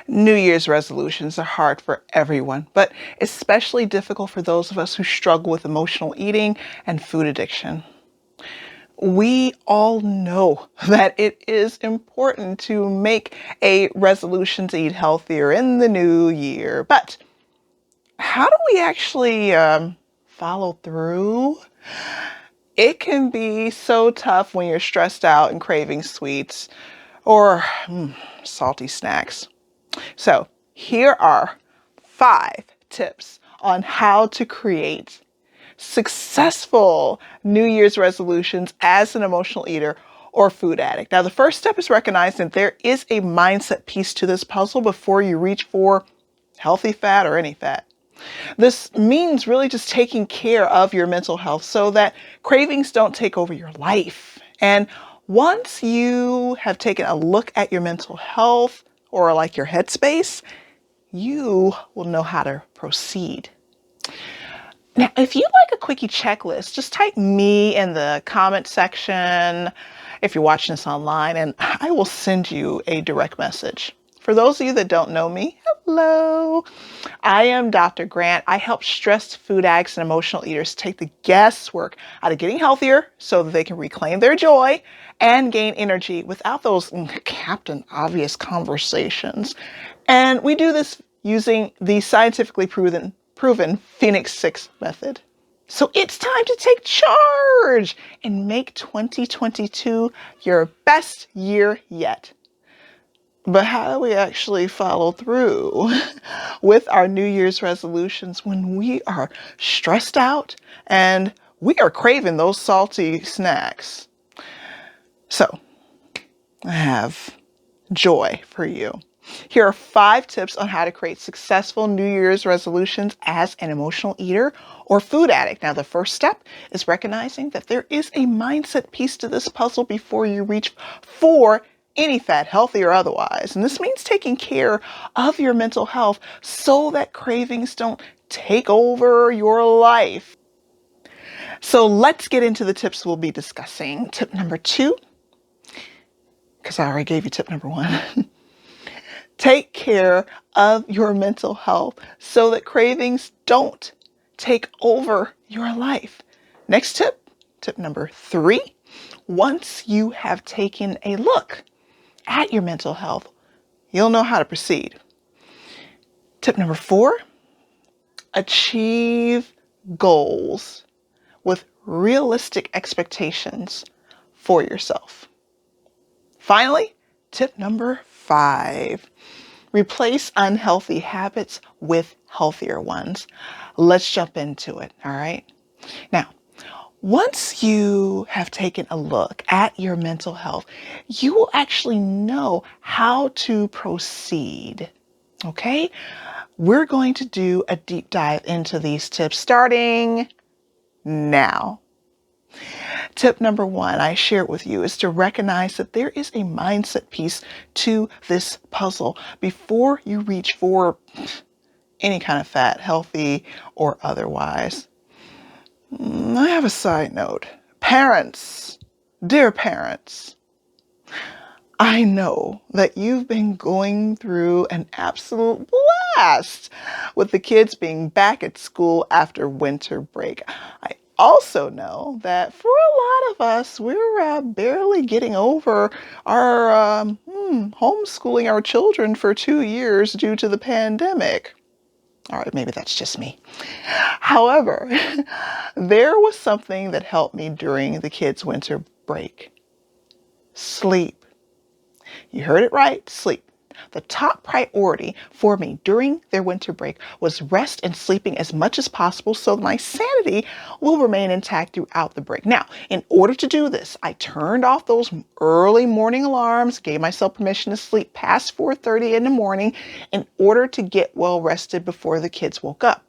New Year's resolutions are hard for everyone, but especially difficult for those of us who struggle with emotional eating and food addiction. We all know that it is important to make a resolution to eat healthier in the new year, but how do we actually follow through? It can be so tough when you're stressed out and craving sweets or salty snacks. So here are 5 tips on how to create successful New Year's resolutions as an emotional eater or food addict. Now, the first step is recognizing that there is a mindset piece to this puzzle before you reach for healthy fat or any fat. This means really just taking care of your mental health so that cravings don't take over your life. And once you have taken a look at your mental health or like your headspace, you will know how to proceed. Now, if you'd like a quickie checklist, just type me in the comment section if you're watching this online, and I will send you a direct message. For those of you that don't know me, hello. I am Dr. Grant. I help stressed food addicts and emotional eaters take the guesswork out of getting healthier so that they can reclaim their joy and gain energy without those Captain Obvious conversations. And we do this using the scientifically proven Phoenix 6 method. So it's time to take charge and make 2022 your best year yet. But how do we actually follow through with our New Year's resolutions when we are stressed out and we are craving those salty snacks? So I have joy for you. Here are 5 tips on how to create successful New Year's resolutions as an emotional eater or food addict. Now, the first step is recognizing that there is a mindset piece to this puzzle before you reach for any fat, healthy or otherwise. And this means taking care of your mental health so that cravings don't take over your life. So let's get into the tips we'll be discussing. Tip number 2, because I already gave you tip number 1. Take care of your mental health so that cravings don't take over your life. Next tip, tip number 3. Once you have taken a look at your mental health, you'll know how to proceed. Tip number 4, achieve goals with realistic expectations for yourself. Finally, tip number 5, replace unhealthy habits with healthier ones. Let's jump into it, all right? Now, once you have taken a look at your mental health, you will actually know how to proceed, okay? We're going to do a deep dive into these tips starting now. Tip number 1 I shared with you is to recognize that there is a mindset piece to this puzzle before you reach for any kind of fat, healthy or otherwise. I have a side note. Parents, dear parents, I know that you've been going through an absolute blast with the kids being back at school after winter break. I also know that for a lot of us, we're barely getting over our homeschooling our children for 2 years due to the pandemic. All right, maybe that's just me. However, there was something that helped me during the kids' winter break. Sleep. You heard it right, sleep. The top priority for me during their winter break was rest and sleeping as much as possible so my sanity will remain intact throughout the break. Now, in order to do this, I turned off those early morning alarms, gave myself permission to sleep past 4:30 in the morning in order to get well rested before the kids woke up.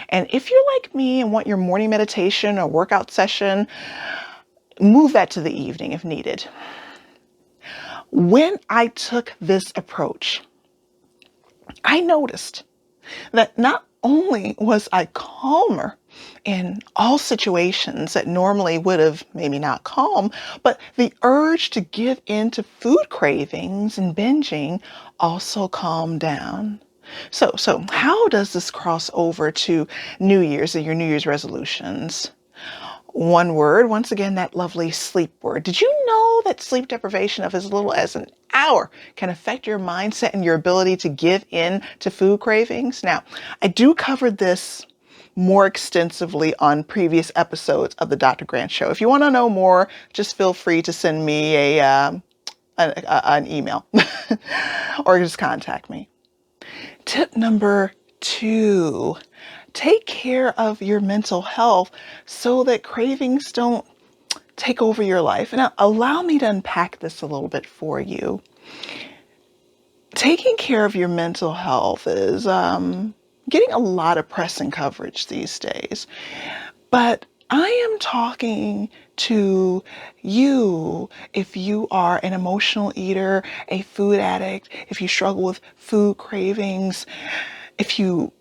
And if you're like me and want your morning meditation or workout session, move that to the evening if needed. When I took this approach, I noticed that not only was I calmer in all situations that normally would have maybe not calm, but the urge to give in to food cravings and binging also calmed down. So how does this cross over to New Year's and your New Year's resolutions? One word, once again, that lovely sleep word. Did you know that sleep deprivation of as little as an hour can affect your mindset and your ability to give in to food cravings? Now, I do cover this more extensively on previous episodes of the Dr. Grant Show. If you want to know more, just feel free to send me an email or just contact me. Tip number 2, take care of your mental health so that cravings don't take over your life. Now, allow me to unpack this a little bit for you. Taking care of your mental health is getting a lot of press and coverage these days. But I am talking to you if you are an emotional eater, a food addict, if you struggle with food cravings, if you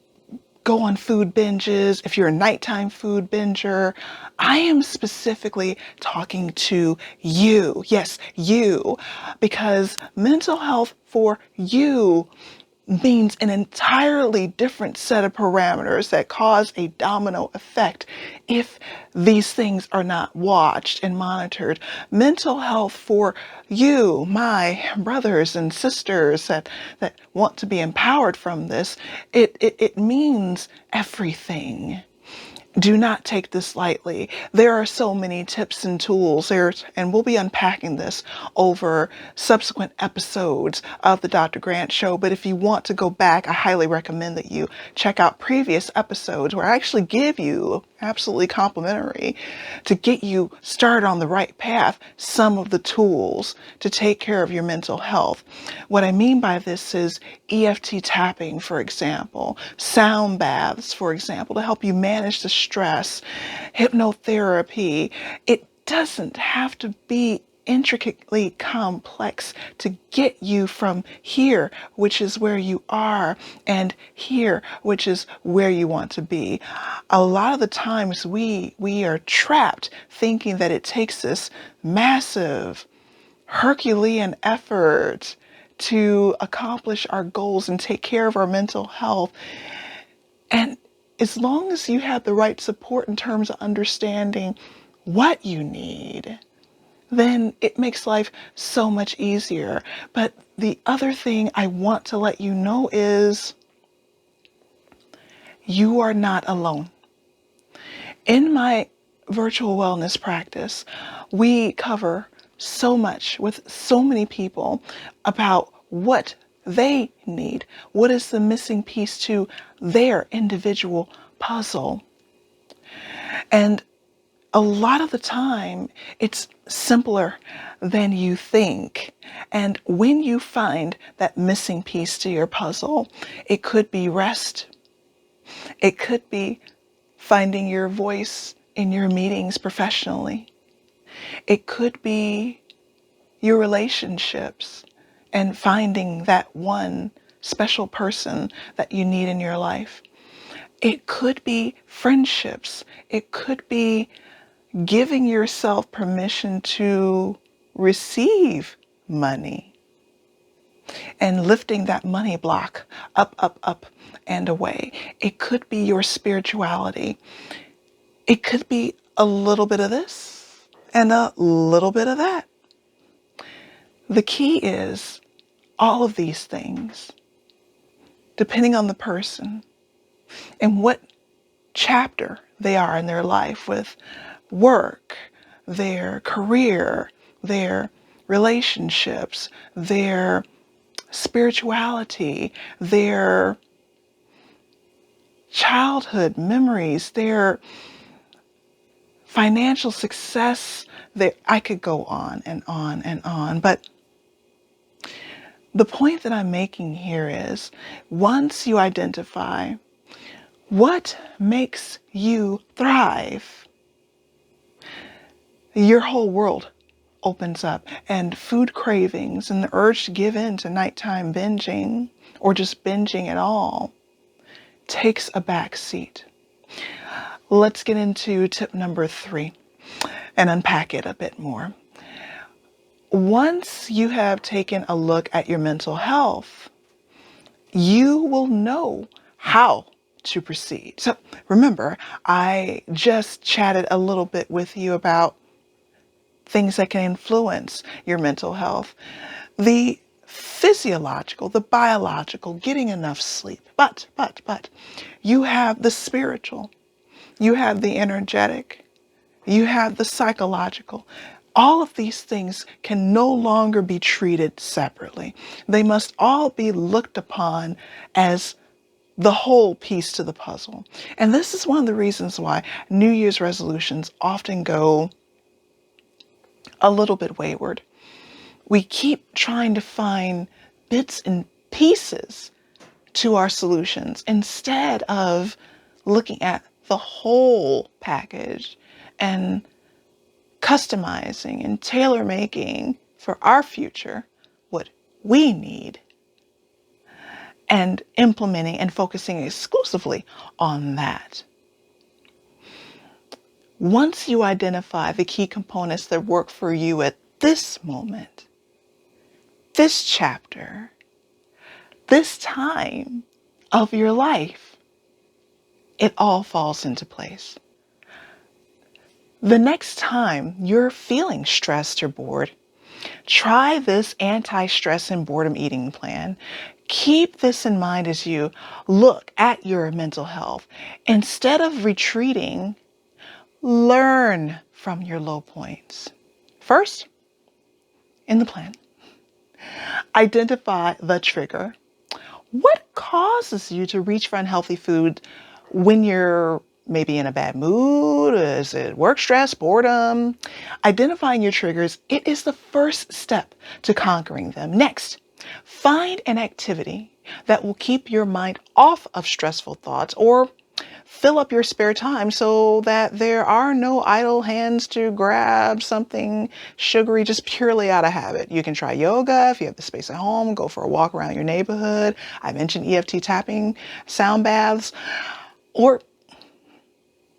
go on food binges, if you're a nighttime food binger. I am specifically talking to you. Yes, you, because mental health for you means an entirely different set of parameters that cause a domino effect if these things are not watched and monitored. Mental health for you, my brothers and sisters that want to be empowered from this, it means everything. Do not take this lightly. There are so many tips and tools there, and we'll be unpacking this over subsequent episodes of the Dr. Grant Show. But if you want to go back, I highly recommend that you check out previous episodes where I actually give you absolutely complimentary to get you started on the right path, some of the tools to take care of your mental health. What I mean by this is EFT tapping, for example, sound baths, for example, to help you manage the stress, hypnotherapy. It doesn't have to be intricately complex to get you from here, which is where you are, and here, which is where you want to be. A lot of the times we are trapped thinking that it takes this massive Herculean effort to accomplish our goals and take care of our mental health. And as long as you have the right support in terms of understanding what you need, then it makes life so much easier. But the other thing I want to let you know is you are not alone. In my virtual wellness practice, we cover so much with so many people about what they need. What is the missing piece to their individual puzzle? And a lot of the time, it's simpler than you think. And when you find that missing piece to your puzzle, it could be rest. It could be finding your voice in your meetings professionally. It could be your relationships and finding that one special person that you need in your life. It could be friendships. It could be giving yourself permission to receive money and lifting that money block up, up, up and away. It could be your spirituality. It could be a little bit of this and a little bit of that. The key is all of these things, depending on the person and what chapter they are in their life with work, their career, their relationships, their spirituality, their childhood memories, their financial success. I could go on and on and on. But the point that I'm making here is once you identify what makes you thrive, your whole world opens up, and food cravings and the urge to give in to nighttime binging or just binging at all takes a back seat. Let's get into tip number 3 and unpack it a bit more. Once you have taken a look at your mental health, you will know how to proceed. So remember, I just chatted a little bit with you about things that can influence your mental health. The physiological, the biological, getting enough sleep. But, you have the spiritual, you have the energetic, you have the psychological. All of these things can no longer be treated separately. They must all be looked upon as the whole piece to the puzzle. And this is one of the reasons why New Year's resolutions often go a little bit wayward. We keep trying to find bits and pieces to our solutions instead of looking at the whole package and customizing and tailor making for our future what we need and implementing and focusing exclusively on that. Once you identify the key components that work for you at this moment, this chapter, this time of your life, it all falls into place. The next time you're feeling stressed or bored, try this anti-stress and boredom eating plan. Keep this in mind as you look at your mental health. Instead of retreating, learn from your low points. First, in the plan, identify the trigger. What causes you to reach for unhealthy food when you're maybe in a bad mood? Is it work stress, boredom? Identifying your triggers, it is the first step to conquering them. Next, find an activity that will keep your mind off of stressful thoughts or fill up your spare time so that there are no idle hands to grab something sugary just purely out of habit. You can try yoga if you have the space at home, go for a walk around your neighborhood. I mentioned EFT tapping, sound baths, or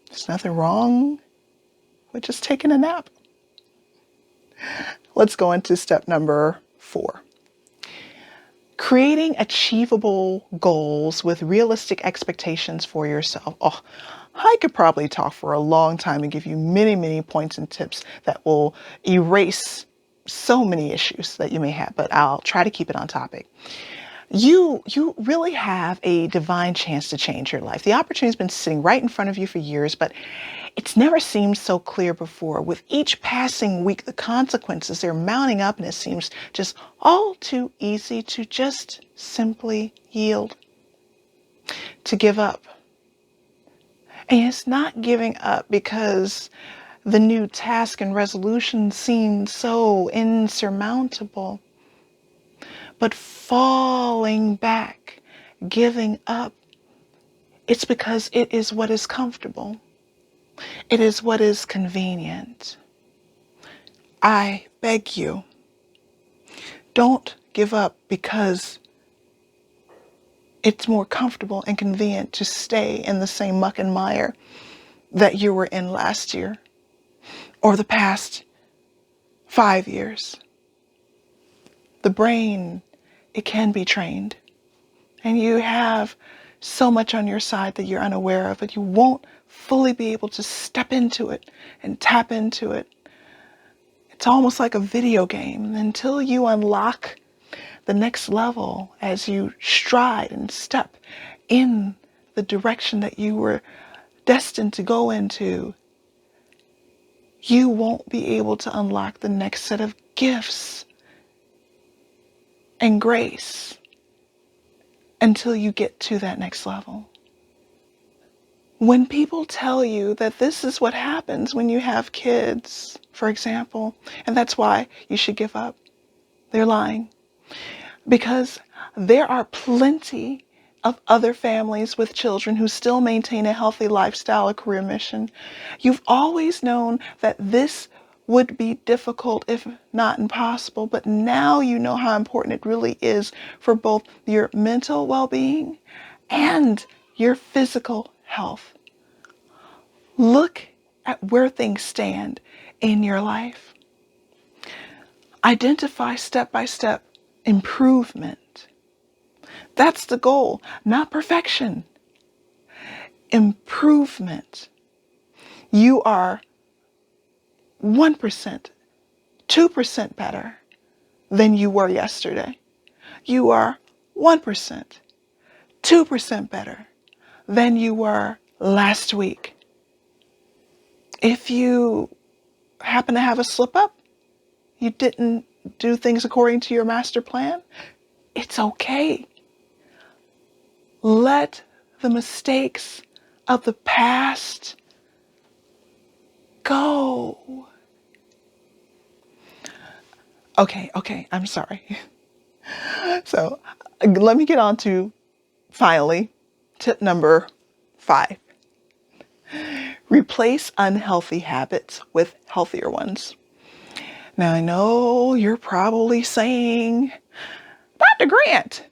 there's nothing wrong with just taking a nap. Let's go into step number 4. Creating achievable goals with realistic expectations for yourself. Oh, I could probably talk for a long time and give you many points and tips that will erase so many issues that you may have, but I'll try to keep it on topic. You really have a divine chance to change your life. The opportunity has been sitting right in front of you for years, but it's never seemed so clear before. With each passing week, the consequences, they're mounting up, and it seems just all too easy to just simply yield, to give up. And it's not giving up because the new task and resolution seemed so insurmountable, but falling back, giving up, it's because it is what is comfortable. It is what is convenient. I beg you, don't give up because it's more comfortable and convenient to stay in the same muck and mire that you were in last year or the past 5 years. The brain, it can be trained, and you have so much on your side that you're unaware of, but you won't fully be able to step into it and tap into it. It's almost like a video game until you unlock the next level as you stride and step in the direction that you were destined to go into. You won't be able to unlock the next set of gifts and grace until you get to that next level. When people tell you that this is what happens when you have kids, for example, and that's why you should give up, they're lying. Because there are plenty of other families with children who still maintain a healthy lifestyle, a career mission. You've always known that this would be difficult, if not impossible, but now you know how important it really is for both your mental well-being and your physical health. Look at where things stand in your life. Identify step-by-step improvement. That's the goal, not perfection. Improvement. You are 1%, 2% better than you were yesterday. You are 1%, 2% better than you were last week. If you happen to have a slip up, you didn't do things according to your master plan, it's okay. Let the mistakes of the past go. Okay, I'm sorry. So let me get on to, finally, tip number 5. Replace unhealthy habits with healthier ones. Now, I know you're probably saying, Dr. Grant,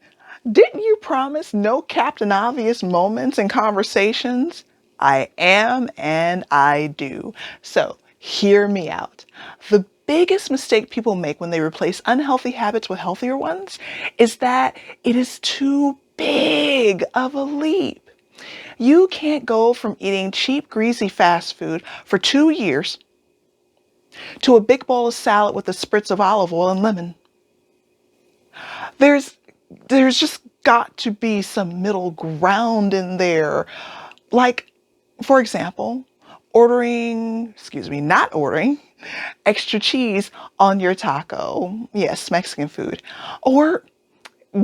didn't you promise no Captain Obvious moments and conversations? I am, and I do. So hear me out. The biggest mistake people make when they replace unhealthy habits with healthier ones is that it is too big of a leap. You can't go from eating cheap, greasy fast food for 2 years to a big bowl of salad with a spritz of olive oil and lemon. There's just got to be some middle ground in there. Like, for example, not ordering extra cheese on your taco. Yes, Mexican food. Or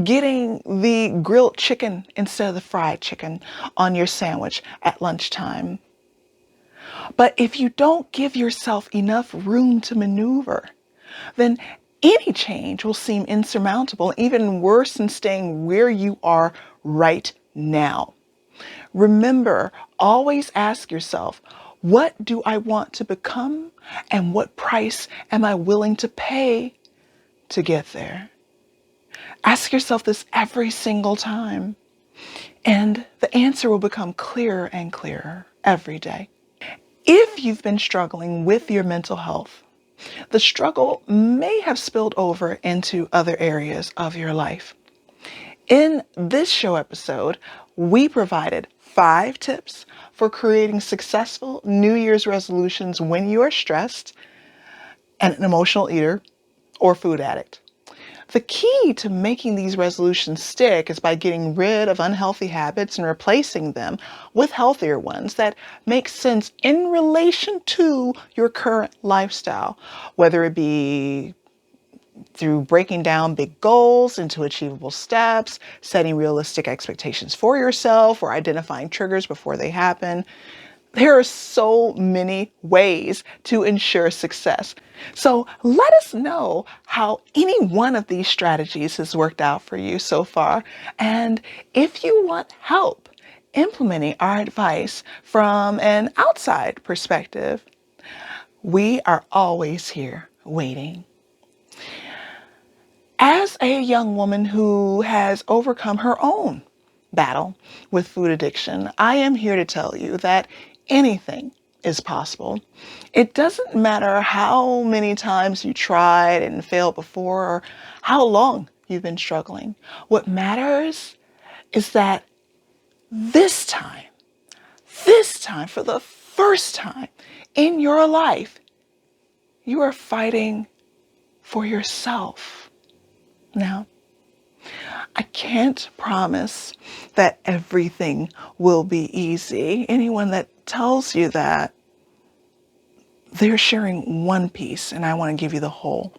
getting the grilled chicken instead of the fried chicken on your sandwich at lunchtime. But if you don't give yourself enough room to maneuver, then any change will seem insurmountable, even worse than staying where you are right now. Remember, always ask yourself, what do I want to become, and what price am I willing to pay to get there? Ask yourself this every single time, and the answer will become clearer and clearer every day. If you've been struggling with your mental health, the struggle may have spilled over into other areas of your life. In this show episode, we provided 5 tips for creating successful New Year's resolutions when you are stressed and an emotional eater or food addict. The key to making these resolutions stick is by getting rid of unhealthy habits and replacing them with healthier ones that make sense in relation to your current lifestyle, whether it be through breaking down big goals into achievable steps, setting realistic expectations for yourself, or identifying triggers before they happen. There are so many ways to ensure success. So let us know how any one of these strategies has worked out for you so far. And if you want help implementing our advice from an outside perspective, we are always here waiting. As a young woman who has overcome her own battle with food addiction, I am here to tell you that anything is possible. It doesn't matter how many times you tried and failed before or how long you've been struggling. What matters is that this time, for the first time in your life, you are fighting for yourself. Now, I can't promise that everything will be easy. Anyone that tells you that, they're sharing one piece, and I want to give you the whole.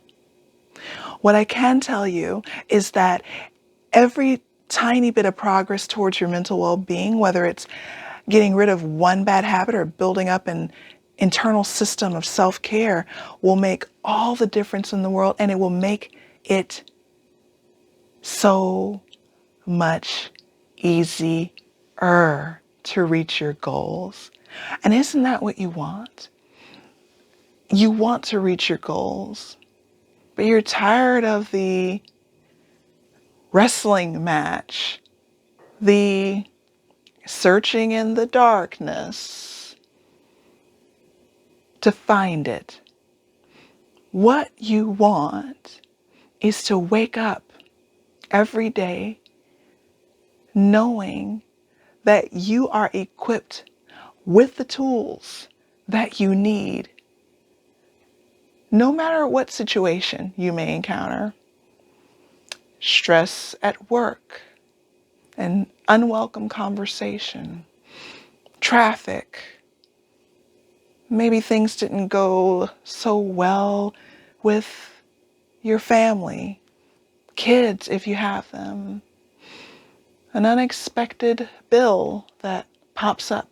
What I can tell you is that every tiny bit of progress towards your mental well-being, whether it's getting rid of one bad habit or building up an internal system of self-care, will make all the difference in the world, and it will make it so much easier to reach your goals. And isn't that what you want? You want to reach your goals, but you're tired of the wrestling match, the searching in the darkness to find it. What you want is to wake up every day knowing that you are equipped with the tools that you need, no matter what situation you may encounter. Stress at work, an unwelcome conversation, traffic, maybe things didn't go so well with your family, kids if you have them, an unexpected bill that pops up,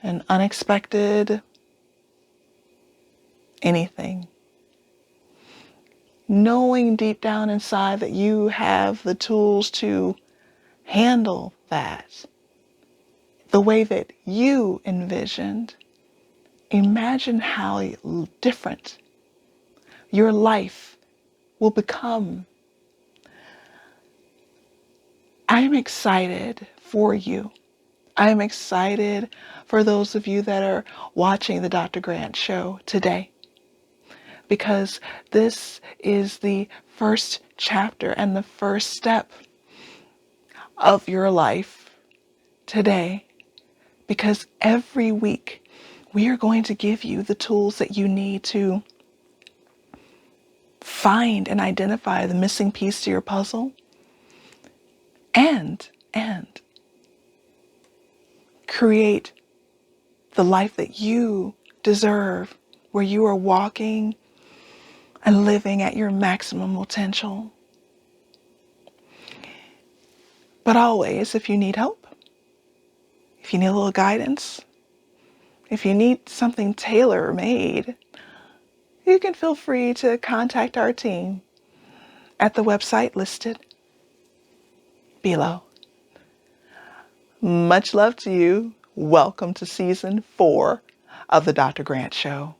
an unexpected anything. Knowing deep down inside that you have the tools to handle that the way that you envisioned. Imagine how different your life will become. I'm excited for you. I'm excited for those of you that are watching the Dr. Grant Show today, because this is the first chapter and the first step of your life today, because every week we are going to give you the tools that you need to find and identify the missing piece to your puzzle and create the life that you deserve, where you are walking and living at your maximum potential. But always, if you need help, if you need a little guidance, if you need something tailor-made, you can feel free to contact our team at the website listed below. Much love to you. Welcome to season 4 of the Dr. Grant Show.